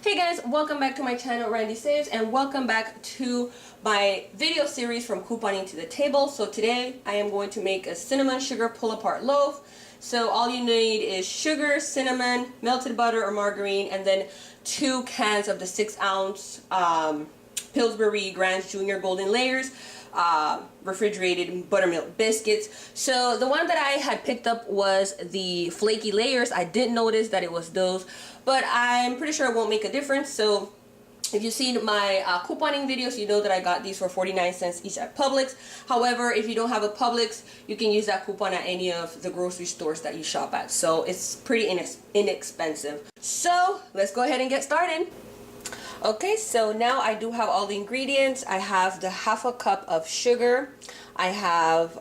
Hey guys, welcome back to my channel, Randy Saves, and welcome back to my video series from couponing to the table. So today I am going to make a cinnamon sugar pull apart loaf. So all you need is sugar, cinnamon, melted butter or margarine, and then 2 cans of the 6-ounce Pillsbury Grands Junior Golden Layers refrigerated buttermilk biscuits. So the one that I had picked up was the flaky layers. I did notice that it was those, but I'm pretty sure it won't make a difference. So if you've seen my couponing videos, you know that I got these for 49 cents each at Publix. However, if you don't have a Publix, you can use that coupon at any of the grocery stores that you shop at. So it's pretty inexpensive. So let's go ahead and get started. Okay, so now I do have all the ingredients. I have the 1/2 cup of sugar. I have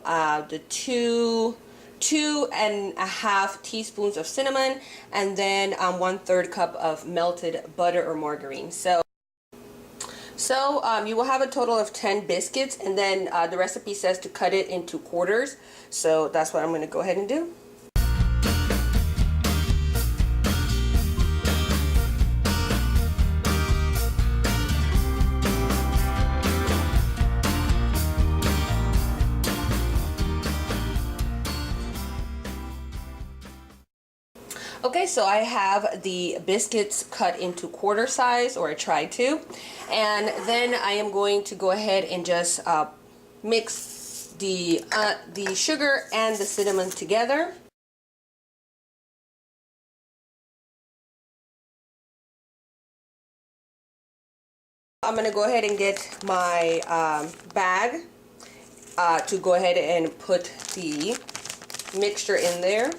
the 2.5 teaspoons of cinnamon, and then 1/3 cup of melted butter or margarine. So you will have a total of 10 biscuits, and then the recipe says to cut it into quarters. So that's what I'm going to go ahead and do. Okay, so I have the biscuits cut into quarter size, or I tried to, and then I am going to go ahead and just mix the sugar and the cinnamon together. I'm going to go ahead and get my bag to go ahead and put the mixture in there.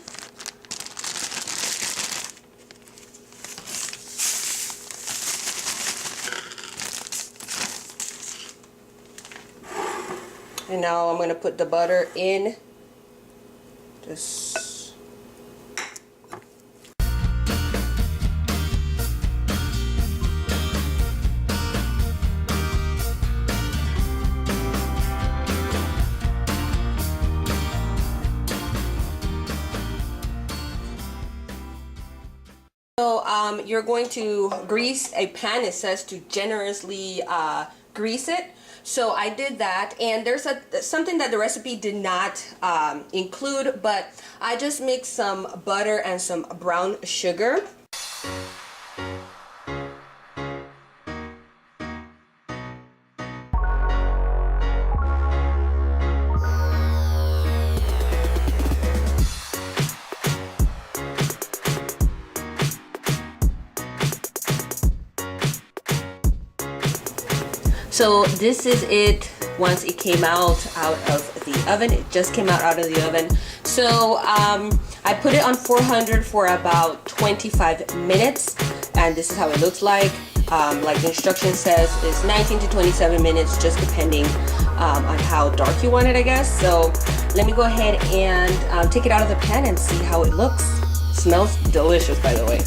And now I'm going to put the butter in. So you're going to grease a pan. It says to generously grease it. So I did that, and there's something that the recipe did not include, but I just mixed some butter and some brown sugar. So this is it once it came out of the oven. It just came out of the oven. So I put it on 400 for about 25 minutes, and this is how it looks like. Like the instruction says, it's 19 to 27 minutes, just depending on how dark you want it, I guess. So let me go ahead and take it out of the pan and see how it looks. It smells delicious, by the way.